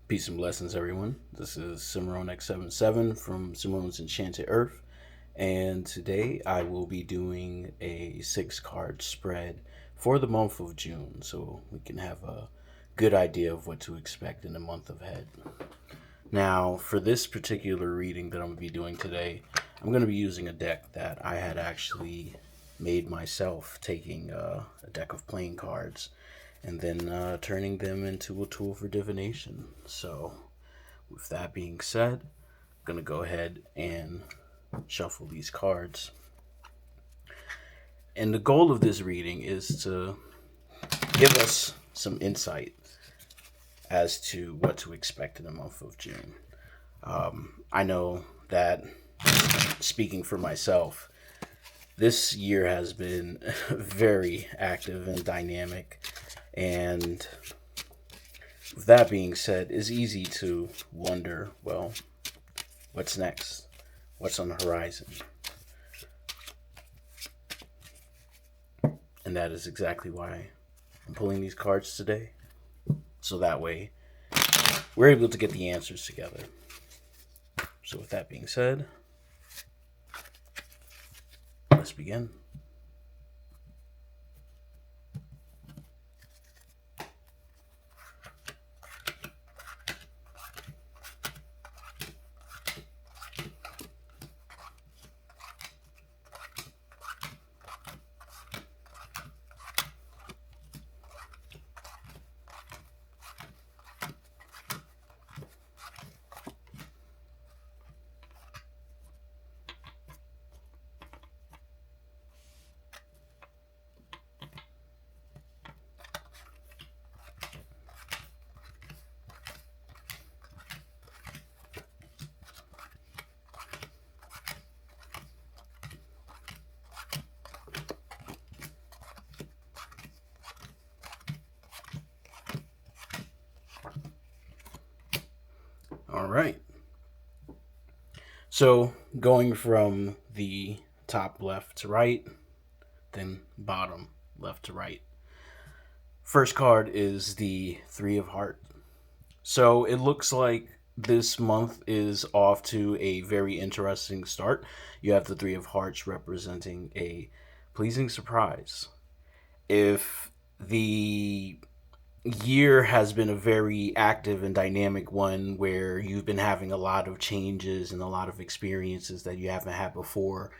Peace and blessings, everyone. This is Cimarron X77 from Cimarron's Enchanted Earth, and today I will be doing a 6 card spread for the month of June so we can have a good idea of what to expect in the month ahead. Now, for this particular reading that I'm going to be doing today, I'm going to be using a deck that I had actually made myself, taking a deck of playing cards and then turning them into a tool for divination. So, with that being said, I'm going to go ahead and shuffle these cards. And the goal of this reading is to give us some insight as to what to expect in the month of June. I know that, speaking for myself, this year has been very active and dynamic. And with that being said, it's easy to wonder, well, what's next? What's on the horizon? And that is exactly why I'm pulling these cards today. So that way, we're able to get the answers together. So with that being said, let's begin. All right. So going from the top left to right, then bottom left to right. First card is the Three of Hearts. So it looks like this month is off to a very interesting start. You have the Three of Hearts representing a pleasing surprise. If the year has been a very active and dynamic one where you've been having a lot of changes and a lot of experiences that you haven't had before,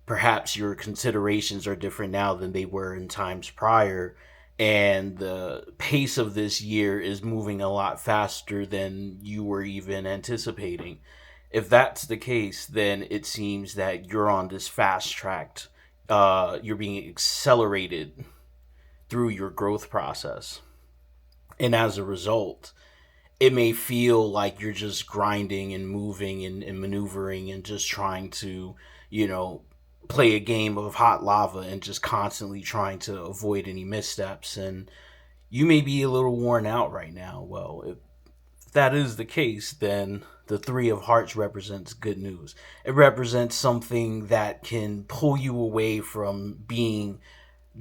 perhaps your considerations are different now than they were in times prior, and the pace of this year is moving a lot faster than you were even anticipating. If that's the case, then it seems that you're on this fast track. You're being accelerated through your growth process. And as a result, it may feel like you're just grinding and moving and maneuvering and just trying to, you know, play a game of hot lava and just constantly trying to avoid any missteps. And you may be a little worn out right now. Well, if that is the case, then the Three of Hearts represents good news. It represents something that can pull you away from being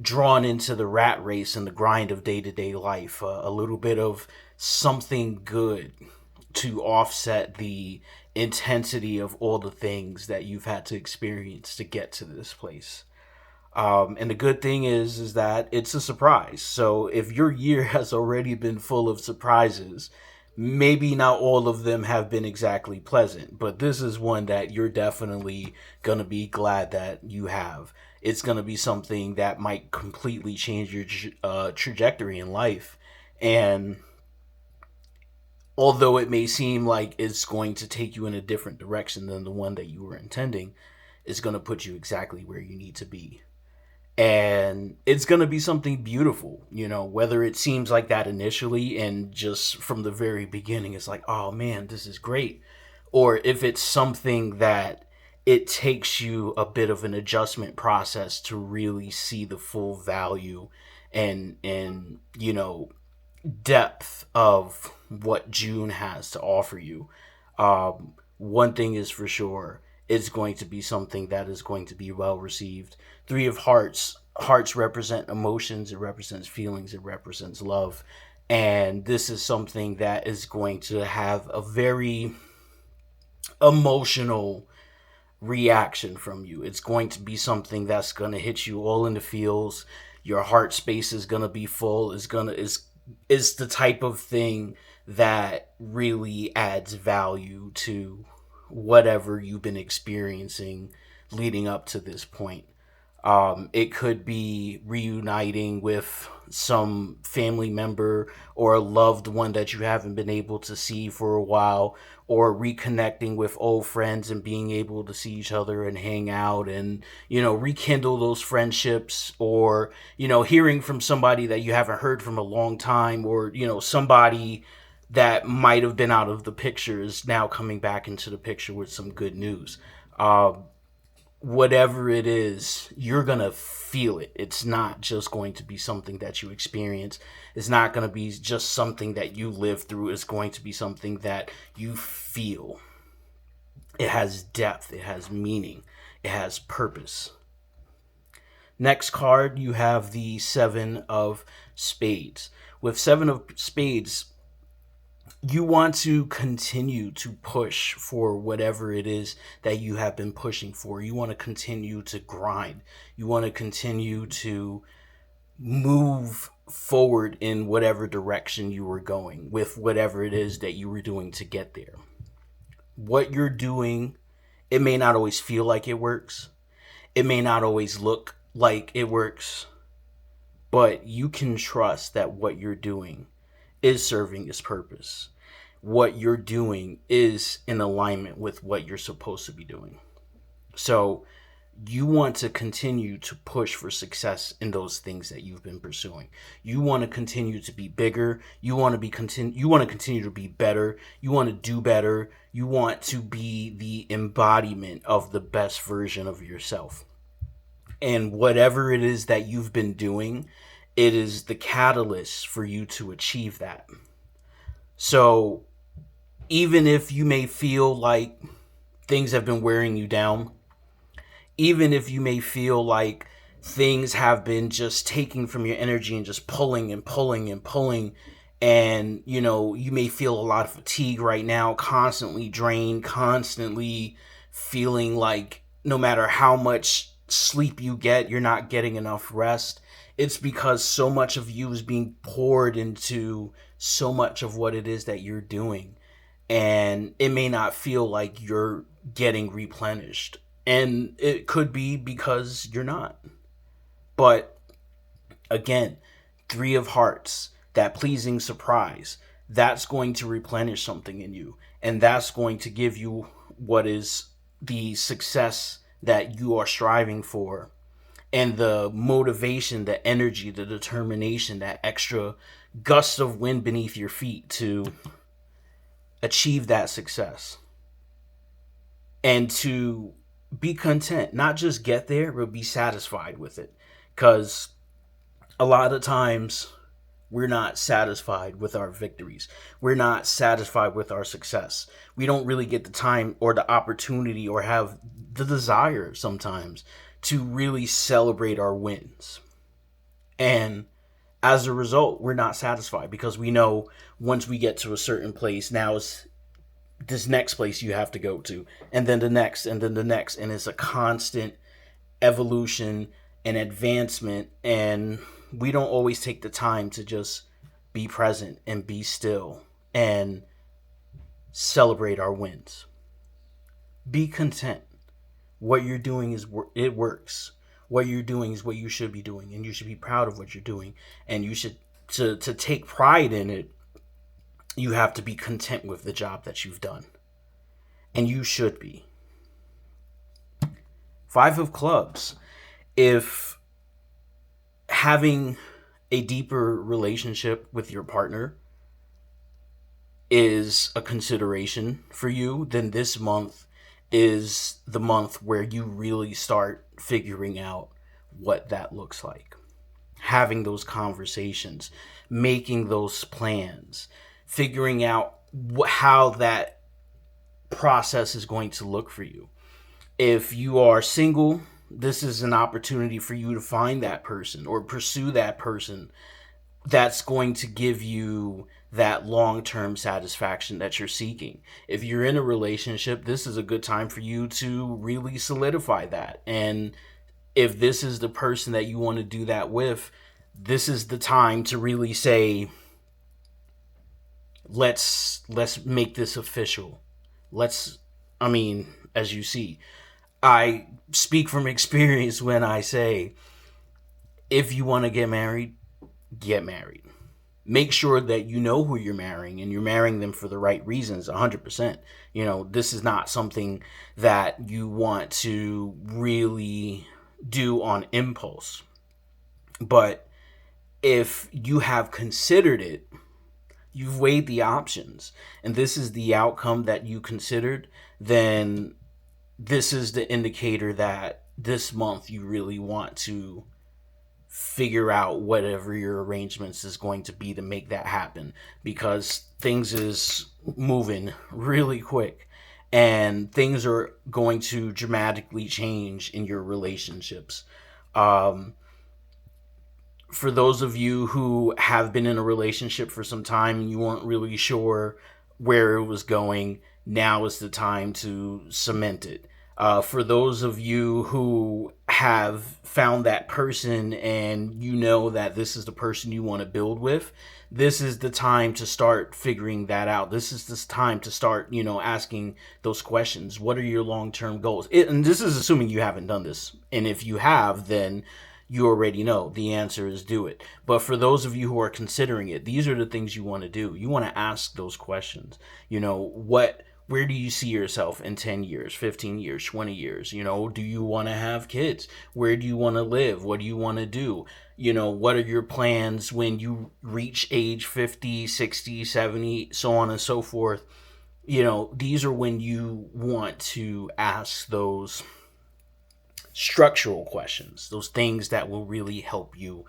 drawn into the rat race and the grind of day-to-day life. A little bit of something good to offset the intensity of all the things that you've had to experience to get to this place. And the good thing is that it's a surprise. So if your year has already been full of surprises, maybe not all of them have been exactly pleasant, but this is one that you're definitely going to be glad that you have. It's going to be something that might completely change your trajectory in life. And although it may seem like it's going to take you in a different direction than the one that you were intending, it's going to put you exactly where you need to be. And it's going to be something beautiful, you know, whether it seems like that initially and just from the very beginning, it's like, oh man, this is great. Or if it's something that it takes you a bit of an adjustment process to really see the full value and you know, depth of what June has to offer you. One thing is for sure, it's going to be something that is going to be well received. Three of Hearts. Hearts represent emotions, it represents feelings, it represents love. And this is something that is going to have a very emotional reaction from you. It's going to be something that's going to hit you all in the feels. Your heart space is going to be full. Is the type of thing that really adds value to whatever you've been experiencing leading up to this point. It could be reuniting with some family member or a loved one that you haven't been able to see for a while, or reconnecting with old friends and being able to see each other and hang out and, rekindle those friendships, or, hearing from somebody that you haven't heard from a long time, or, somebody that might have been out of the picture is now coming back into the picture with some good news. Whatever it is, you're going to feel it. It's not just going to be something that you experience. It's not going to be just something that you live through. It's going to be something that you feel. It has depth. It has meaning. It has purpose. Next card, you have the Seven of Spades. With Seven of Spades, you want to continue to push for whatever it is that you have been pushing for. You want to continue to grind. You want to continue to move forward in whatever direction you were going with whatever it is that you were doing to get there. What you're doing, it may not always feel like it works. It may not always look like it works, but you can trust that what you're doing is serving its purpose. What you're doing is in alignment with what you're supposed to be doing. So you want to continue to push for success in those things that you've been pursuing. You want to continue to be bigger. You want to continue to be better. You want to do better. You want to be the embodiment of the best version of yourself. And whatever it is that you've been doing, it is the catalyst for you to achieve that. So even if you may feel like things have been wearing you down, even if you may feel like things have been just taking from your energy and just pulling and pulling and pulling, and you may feel a lot of fatigue right now, constantly drained, constantly feeling like no matter how much sleep you get, you're not getting enough rest. It's because so much of you is being poured into so much of what it is that you're doing. And it may not feel like you're getting replenished. And it could be because you're not. But again, Three of Hearts, that pleasing surprise, that's going to replenish something in you. And that's going to give you what is the success that you are striving for. And the motivation, the energy, the determination, that extra gust of wind beneath your feet to achieve that success. And to be content, not just get there, but be satisfied with it. Because a lot of times we're not satisfied with our victories. We're not satisfied with our success. We don't really get the time or the opportunity or have the desire sometimes to really celebrate our wins. And as a result, we're not satisfied because we know once we get to a certain place, now it's this next place you have to go to, and then the next, and then the next. And it's a constant evolution and advancement. And we don't always take the time to just be present and be still and celebrate our wins. Be content. What you're doing it works. What you're doing is what you should be doing, and you should be proud of what you're doing, and you should to take pride in it. You have to be content with the job that you've done, and you should be. Five of Clubs. If having a deeper relationship with your partner is a consideration for you, then this month is the month where you really start figuring out what that looks like. Having those conversations, making those plans, figuring out how that process is going to look for you. If you are single, this is an opportunity for you to find that person or pursue that person that's going to give you that long-term satisfaction that you're seeking. If you're in a relationship, this is a good time for you to really solidify that. And if this is the person that you want to do that with, this is the time to really say, let's make this official. Let's I mean, as you see, I speak from experience when I say, if you want to get married, get married. Make sure that you know who you're marrying and you're marrying them for the right reasons. 100%. This is not something that you want to really do on impulse. But if you have considered it, you've weighed the options, and this is the outcome that you considered, then this is the indicator that this month you really want to figure out whatever your arrangements is going to be to make that happen, because things is moving really quick and things are going to dramatically change in your relationships. um, for those of you who have been in a relationship for some time and you weren't really sure where it was going, now is the time to cement it. For those of you who have found that person and you know that this is the person you want to build with, this is the time to start figuring that out. This is this time to start, asking those questions. What are your long-term goals? And this is assuming you haven't done this. And if you have, then you already know the answer is do it. But for those of you who are considering it, these are the things you want to do. You want to ask those questions. Where do you see yourself in 10 years, 15 years, 20 years? Do you want to have kids? Where do you want to live? What do you want to do? What are your plans when you reach age 50, 60, 70, so on and so forth? These are when you want to ask those structural questions, those things that will really help you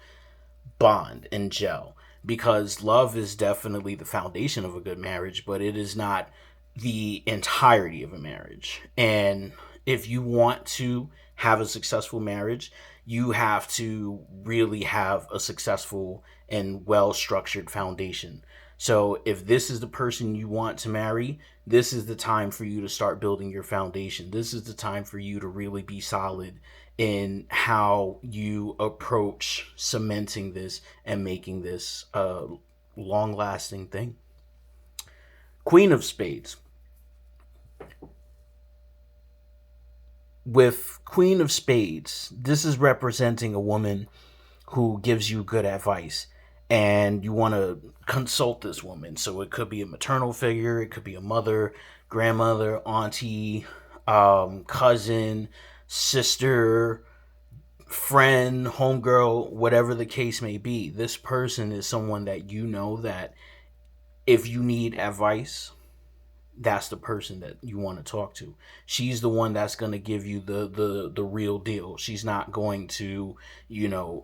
bond and gel. Because love is definitely the foundation of a good marriage, but it is not the entirety of a marriage. And if you want to have a successful marriage, you have to really have a successful and well structured foundation. So if this is the person you want to marry, this is the time for you to start building your foundation. This is the time for you to really be solid in how you approach cementing this and making this a long lasting thing. Queen of Spades. With Queen of Spades, this is representing a woman who gives you good advice, and you want to consult this woman. So it could be a maternal figure, it could be a mother, grandmother, auntie, cousin, sister, friend, homegirl, whatever the case may be. This person is someone that you know that if you need advice, that's the person that you want to talk to. She's the one that's going to give you the real deal. She's not going to,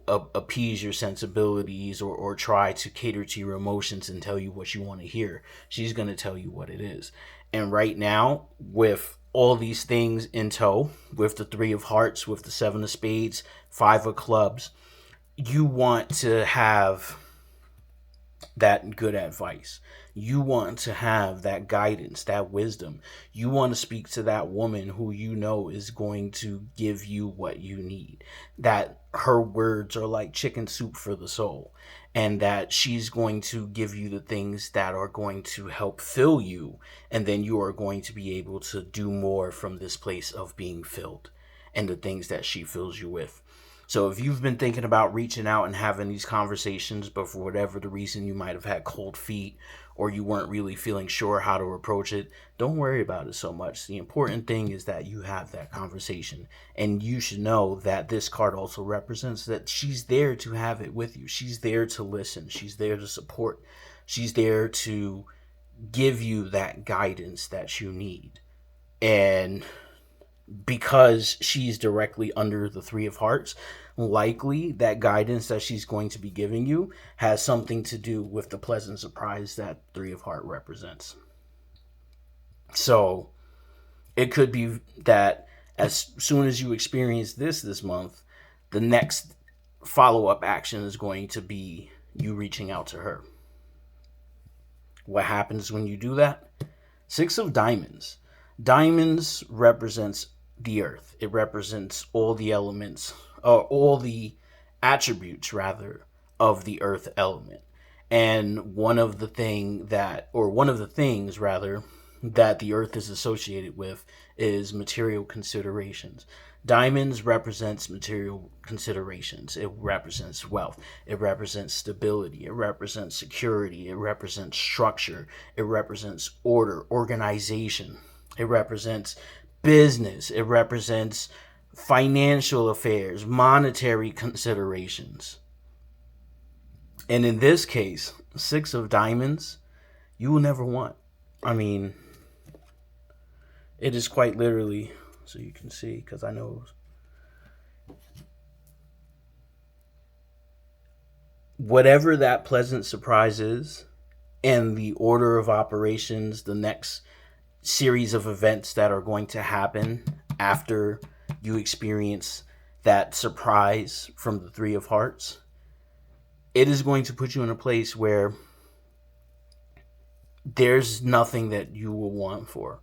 appease your sensibilities or try to cater to your emotions and tell you what you want to hear. She's going to tell you what it is. And right now, with all these things in tow, with the Three of Hearts, with the Seven of Spades, Five of Clubs, you want to have that good advice. You want to have that guidance, that wisdom. You want to speak to that woman who you know is going to give you what you need. That her words are like chicken soup for the soul. And that she's going to give you the things that are going to help fill you. And then you are going to be able to do more from this place of being filled and the things that she fills you with. So if you've been thinking about reaching out and having these conversations, but for whatever the reason you might have had cold feet or you weren't really feeling sure how to approach it, don't worry about it so much. The important thing is that you have that conversation. And you should know that this card also represents that she's there to have it with you. She's there to listen. She's there to support. She's there to give you that guidance that you need. And because she's directly under the Three of Hearts, likely that guidance that she's going to be giving you has something to do with the pleasant surprise that Three of Hearts represents. So it could be that as soon as you experience this month, the next follow-up action is going to be you reaching out to her. What happens when you do that? Six of Diamonds. Diamonds represents the earth. It represents all the elements, or all the attributes, rather, of the earth element. And one of the things rather, that the earth is associated with is material considerations. Diamonds represents material considerations. It represents wealth. It represents stability. It represents security. It represents structure. It represents order, organization. It represents business. It represents financial affairs, monetary considerations. And in this case, Six of Diamonds, you will never want. I mean, it is quite literally, so you can see, because I know whatever that pleasant surprise is, and the order of operations, the next series of events that are going to happen after you experience that surprise from the Three of Hearts, it is going to put you in a place where there's nothing that you will want for.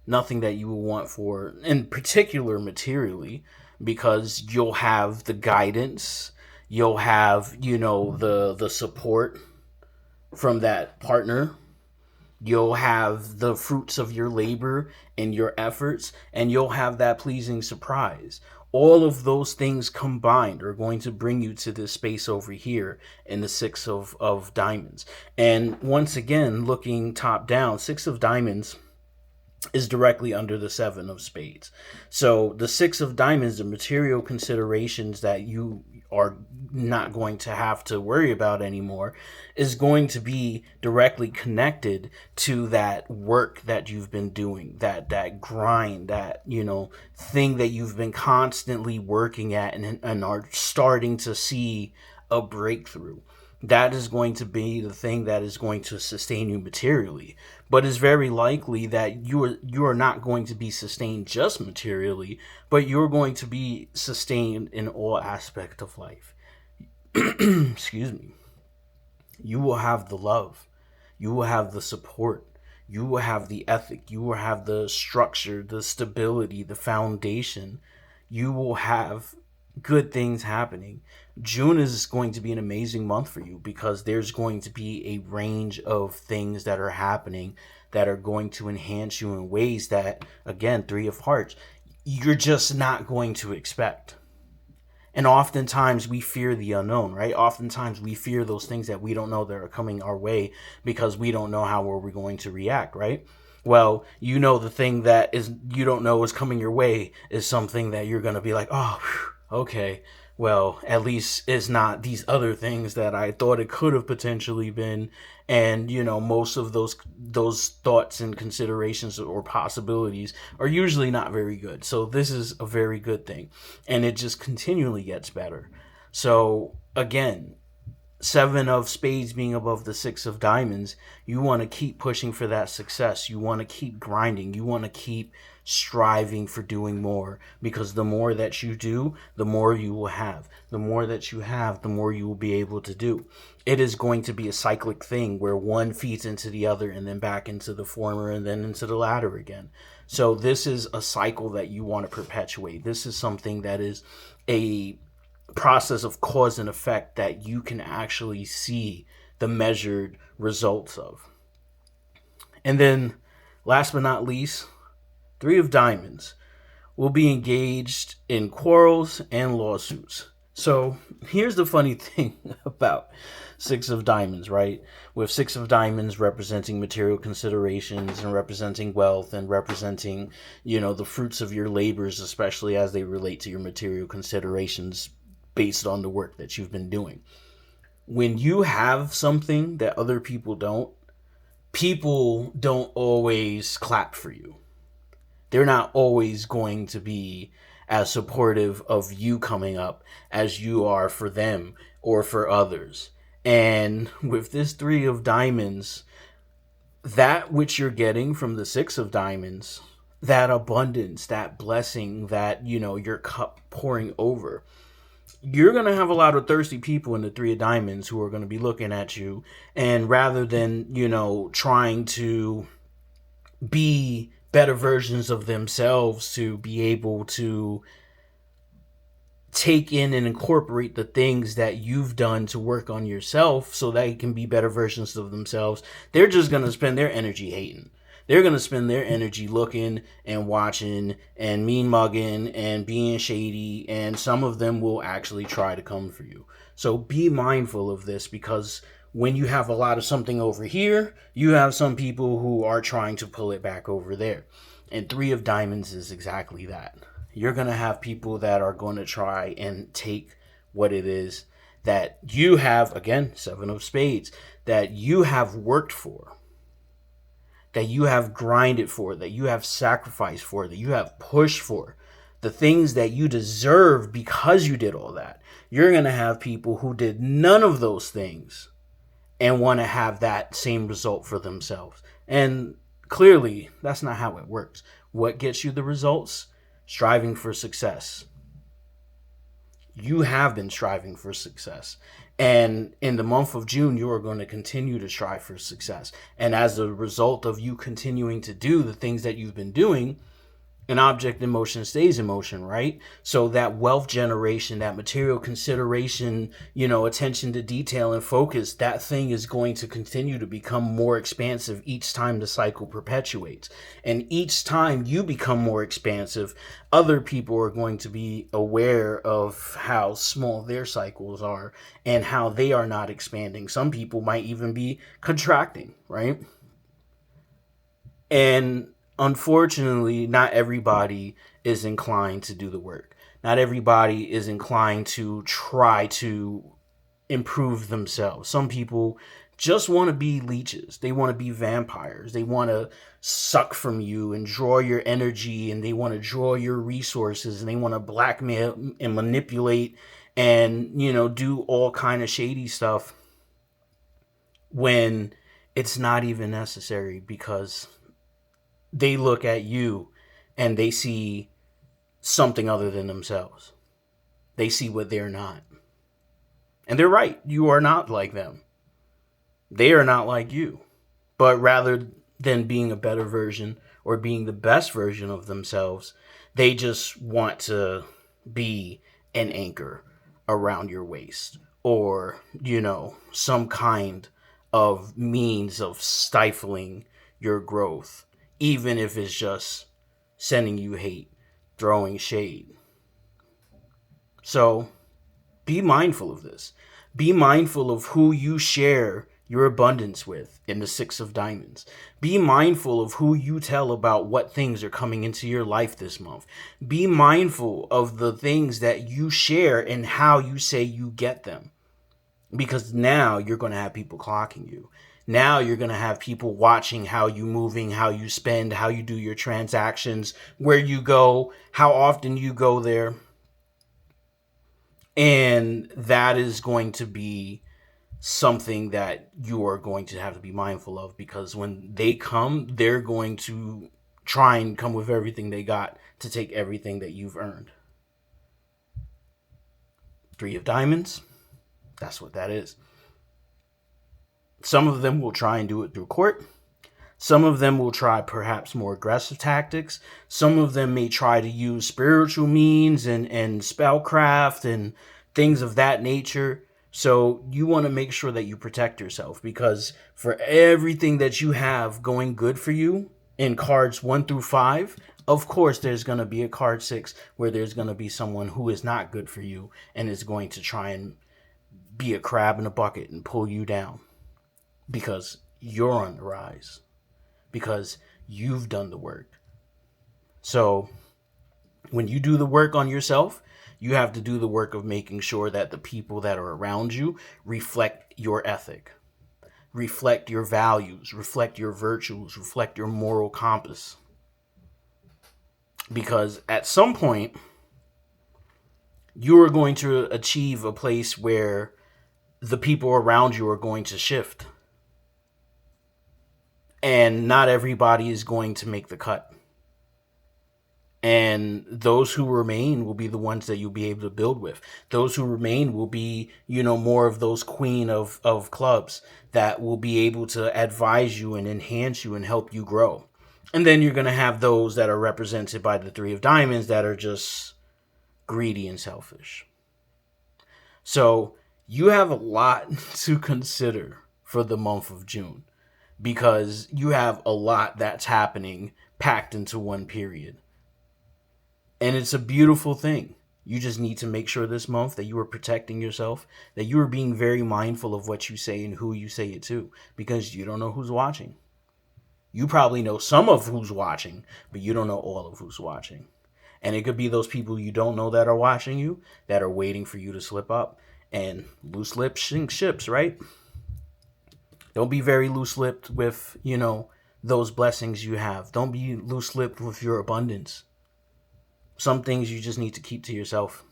Nothing that you will want for, in particular materially, because you'll have the guidance, you'll have, the support from that partner, you'll have the fruits of your labor and your efforts, and you'll have that pleasing surprise. All of those things combined are going to bring you to this space over here in the Six of Diamonds. And once again, looking top down, Six of Diamonds is directly under the Seven of Spades. So the Six of Diamonds, the material considerations that you are not going to have to worry about anymore, is going to be directly connected to that work that you've been doing, that grind, that, thing that you've been constantly working at and are starting to see a breakthrough. That is going to be the thing that is going to sustain you materially. But it's very likely that you are not going to be sustained just materially, but you're going to be sustained in all aspects of life. Excuse me. You will have the love. You will have the support. You will have the ethic. You will have the structure, the stability, the foundation. You will have good things happening. June is going to be an amazing month for you because there's going to be a range of things that are happening that are going to enhance you in ways that, again, Three of Hearts, you're just not going to expect. And oftentimes we fear the unknown, right? Oftentimes we fear those things that we don't know that are coming our way because we don't know how we're going to react, right? Well, the thing that is you don't know is coming your way is something that you're going to be like, oh, okay, well, at least it's not these other things that I thought it could have potentially been. And, most of those thoughts and considerations or possibilities are usually not very good. So this is a very good thing. And it just continually gets better. So, again, Seven of Spades being above the Six of Diamonds, you want to keep pushing for that success. You want to keep grinding. You want to keep striving for doing more, because the more that you do, the more you will have. The more that you have, the more you will be able to do. It is going to be a cyclic thing where one feeds into the other and then back into the former and then into the latter again. So this is a cycle that you want to perpetuate. This is something that is a process of cause and effect that you can actually see the measured results of. And then last but not least, Three of Diamonds will be engaged in quarrels and lawsuits. So here's the funny thing about Six of Diamonds, right? With Six of Diamonds representing material considerations and representing wealth and representing, the fruits of your labors, especially as they relate to your material considerations based on the work that you've been doing. When you have something that other people don't always clap for you. They're not always going to be as supportive of you coming up as you are for them or for others. And with this Three of Diamonds, that which you're getting from the Six of Diamonds, that abundance, that blessing, that, your cup pouring over, you're going to have a lot of thirsty people in the three of diamonds who are going to be looking at you. And rather than, trying to be better versions of themselves to be able to take in and incorporate the things that you've done to work on yourself so they can be better versions of themselves, they're just going to spend their energy hating. They're going to spend their energy looking and watching and mean mugging and being shady, and some of them will actually try to come for you. So be mindful of this, because when you have a lot of something over here, you have some people who are trying to pull it back over there. And three of diamonds is exactly that. You're going to have people that are going to try and take what it is that you have, again, seven of spades, that you have worked for, that you have grinded for, that you have sacrificed for, that you have pushed for, the things that you deserve because you did all that. You're going to have people who did none of those things and want to have that same result for themselves. And clearly, that's not how it works. What gets you the results? Striving for success. You have been striving for success. And in the month of June, you are going to continue to strive for success. And as a result of you continuing to do the things that you've been doing, an object in motion stays in motion, right? So that wealth generation, that material consideration, attention to detail and focus, that thing is going to continue to become more expansive each time the cycle perpetuates. And each time you become more expansive, other people are going to be aware of how small their cycles are and how they are not expanding. Some people might even be contracting, right? And unfortunately, not everybody is inclined to do the work. Not everybody is inclined to try to improve themselves. Some people just want to be leeches. They want to be vampires. They want to suck from you and draw your energy, and they want to draw your resources, and they want to blackmail and manipulate and, do all kind of shady stuff when it's not even necessary, because they look at you and they see something other than themselves. They see what they're not. And they're right. You are not like them. They are not like you. But rather than being a better version or being the best version of themselves, they just want to be an anchor around your waist, or, some kind of means of stifling your growth, even if it's just sending you hate, throwing shade. So be mindful of this. Be mindful of who you share your abundance with in the Six of Diamonds. Be mindful of who you tell about what things are coming into your life this month. Be mindful of the things that you share and how you say you get them. Because now you're going to have people clocking you. Now you're going to have people watching how you moving, how you spend, how you do your transactions, where you go, how often you go there. And that is going to be something that you are going to have to be mindful of, because when they come, they're going to try and come with everything they got to take everything that you've earned. Three of Diamonds, that's what that is. Some of them will try and do it through court. Some of them will try perhaps more aggressive tactics. Some of them may try to use spiritual means and spellcraft and things of that nature. So you want to make sure that you protect yourself, because for everything that you have going good for you in cards 1 through 5, of course there's going to be a card 6 where there's going to be someone who is not good for you and is going to try and be a crab in a bucket and pull you down, because you're on the rise, because you've done the work. So when you do the work on yourself, you have to do the work of making sure that the people that are around you reflect your ethic, reflect your values, reflect your virtues, reflect your moral compass. Because at some point, you are going to achieve a place where the people around you are going to shift. And not everybody is going to make the cut. And those who remain will be the ones that you'll be able to build with. Those who remain will be, more of those queen of clubs that will be able to advise you and enhance you and help you grow. And then you're going to have those that are represented by the three of diamonds that are just greedy and selfish. So you have a lot to consider for the month of June, because you have a lot that's happening packed into one period. And it's a beautiful thing. You just need to make sure this month that you are protecting yourself, that you are being very mindful of what you say and who you say it to, because you don't know who's watching. You probably know some of who's watching, but you don't know all of who's watching. And it could be those people you don't know that are watching you, that are waiting for you to slip up. And loose lips sink ships, right? Don't be very loose-lipped with, those blessings you have. Don't be loose-lipped with your abundance. Some things you just need to keep to yourself.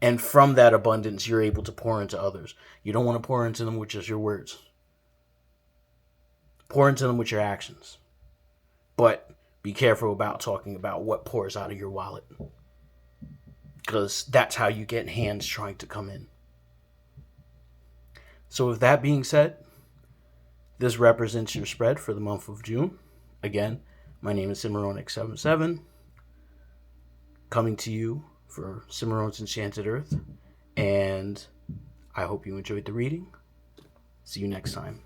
And from that abundance, you're able to pour into others. You don't want to pour into them with just your words. Pour into them with your actions. But be careful about talking about what pours out of your wallet, because that's how you get hands trying to come in. So with that being said, this represents your spread for the month of June. Again, my name is Cimarronix77, coming to you for Cimarron's Enchanted Earth, and I hope you enjoyed the reading. See you next time.